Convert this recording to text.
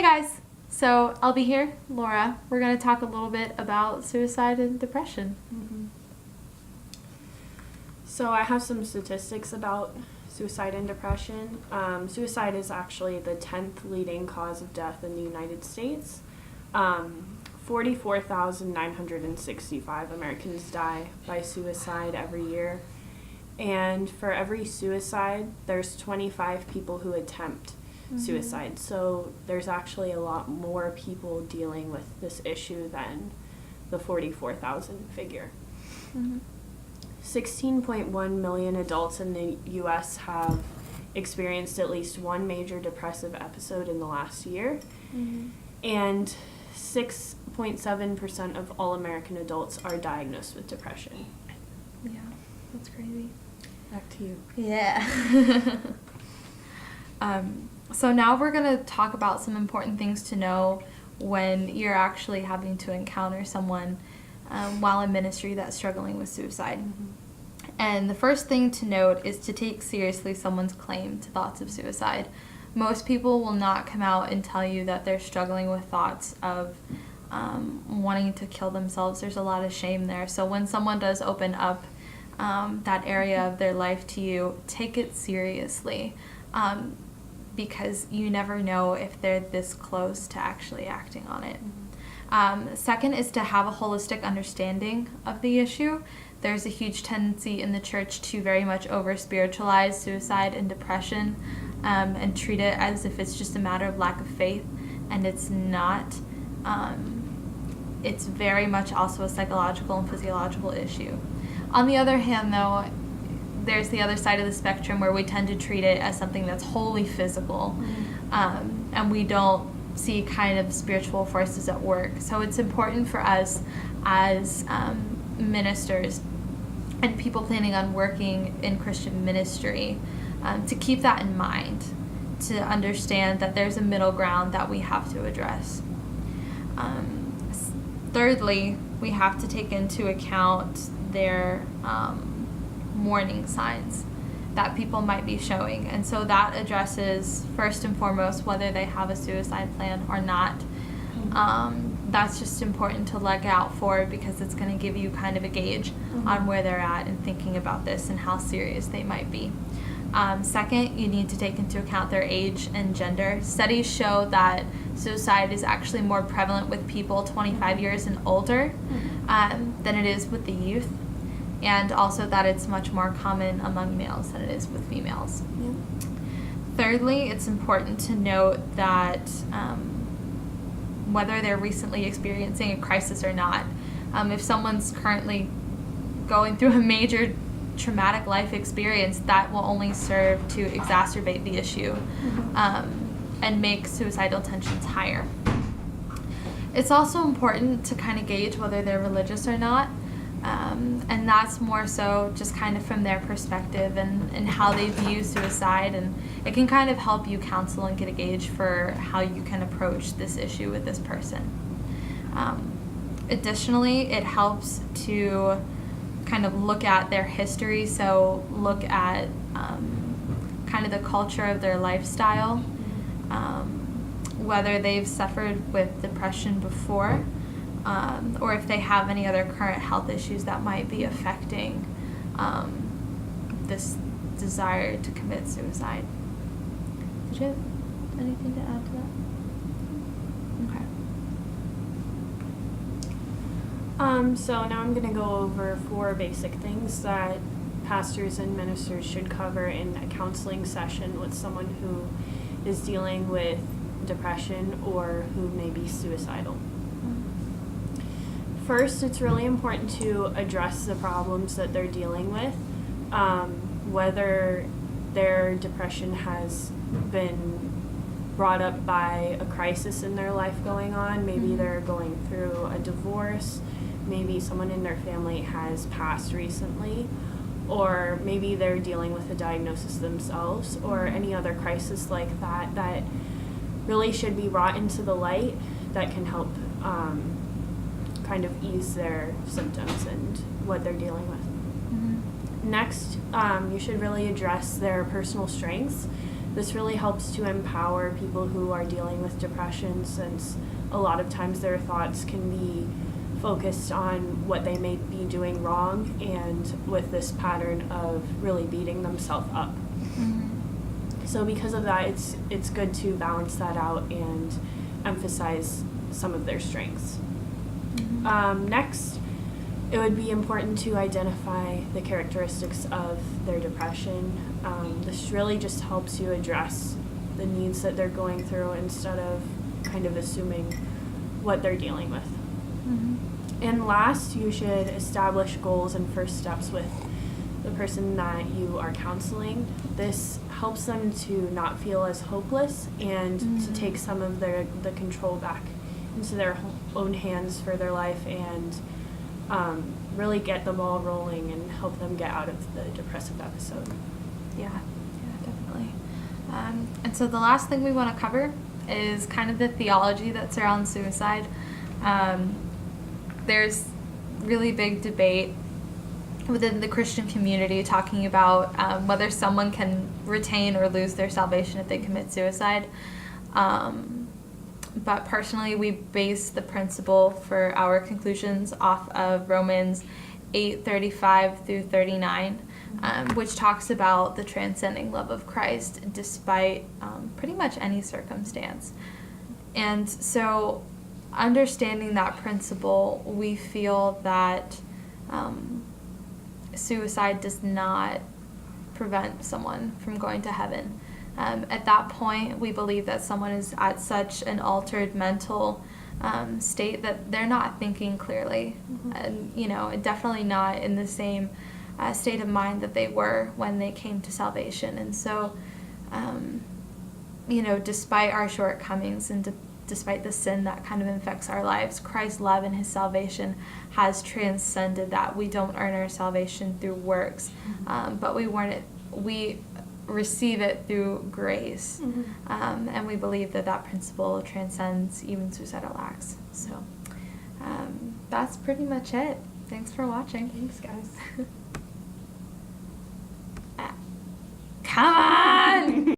Hey guys! So I'll be here, Laura. We're going to talk a little bit about suicide and depression. So I have some statistics about suicide and depression. Suicide is actually the 10th leading cause of death in the United States. 44,965 Americans die by suicide every year. And for every suicide, there's 25 people who attempt suicide. So there's actually a lot more people dealing with this issue than the 44,000 figure. 16.1 million adults in the U.S. have experienced at least one major depressive episode in the last year. And 6.7% of all American adults are diagnosed with depression. Yeah, that's crazy. Back to you. Yeah. So now we're going to talk about some important things to know when you're actually having to encounter someone while in ministry that's struggling with suicide. And the first thing to note is to take seriously someone's claim to thoughts of suicide. Most people will not come out and tell you that they're struggling with thoughts of wanting to kill themselves. There's a lot of shame there. So when someone does open up that area of their life to you, take it seriously. Because you never know if they're this close to actually acting on it. Second is to have a holistic understanding of the issue. There's a huge tendency in the church to very much over-spiritualize suicide and depression and treat it as if it's just a matter of lack of faith, and it's not. It's very much also a psychological and physiological issue. On the other hand, though, there's the other side of the spectrum where we tend to treat it as something that's wholly physical, and we don't see kind of spiritual forces at work. So it's important for us as ministers and people planning on working in Christian ministry to keep that in mind, to understand that there's a middle ground that we have to address. Thirdly, we have to take into account their warning signs that people might be showing, and so that addresses first and foremost whether they have a suicide plan or not. That's just important to look out for because it's going to give you kind of a gauge on where they're at and thinking about this and how serious they might be. Second, you need to take into account their age and gender. Studies show that suicide is actually more prevalent with people 25 years and older than it is with the youth. And also that it's much more common among males than it is with females. Thirdly, it's important to note that whether they're recently experiencing a crisis or not, if someone's currently going through a major traumatic life experience, that will only serve to exacerbate the issue and make suicidal tensions higher. It's also important to kind of gauge whether they're religious or not. And that's more so just kind of from their perspective and how they view suicide, and it can kind of help you counsel and get a gauge for how you can approach this issue with this person. Additionally, it helps to kind of look at their history, so look at kind of the culture of their lifestyle, whether they've suffered with depression before, or if they have any other current health issues that might be affecting this desire to commit suicide. Did you have anything to add to that? Okay. So now I'm going to go over 4 basic things that pastors and ministers should cover in a counseling session with someone who is dealing with depression or who may be suicidal. First, it's really important to address the problems that they're dealing with, whether their depression has been brought up by a crisis in their life going on. Maybe they're going through a divorce, maybe someone in their family has passed recently, or maybe they're dealing with a diagnosis themselves, or any other crisis like that that really should be brought into the light that can help kind of ease their symptoms and what they're dealing with. Next, you should really address their personal strengths. This really helps to empower people who are dealing with depression, since a lot of times their thoughts can be focused on what they may be doing wrong, and with this pattern of really beating themselves up. So because of that, it's good to balance that out and emphasize some of their strengths. Next, it would be important to identify the characteristics of their depression. This really just helps you address the needs that they're going through instead of kind of assuming what they're dealing with. And last, you should establish goals and first steps with the person that you are counseling. This helps them to not feel as hopeless and to take some of the control back into their own hands for their life, and really get the ball rolling and help them get out of the depressive episode. Yeah, definitely. And so the last thing we want to cover is kind of the theology that surrounds suicide. There's really big debate within the Christian community talking about whether someone can retain or lose their salvation if they commit suicide. But personally, we base the principle for our conclusions off of Romans 8:35 through 39, which talks about the transcending love of Christ despite pretty much any circumstance. And so, understanding that principle, we feel that suicide does not prevent someone from going to heaven. At that point, we believe that someone is at such an altered mental state that they're not thinking clearly, and definitely not in the same state of mind that they were when they came to salvation. And so, despite our shortcomings and despite the sin that kind of infects our lives, Christ's love and his salvation has transcended that. We don't earn our salvation through works, but we receive it through grace. And we believe that principle transcends even suicidal acts. So that's pretty much it. Thanks for watching. Thanks, guys.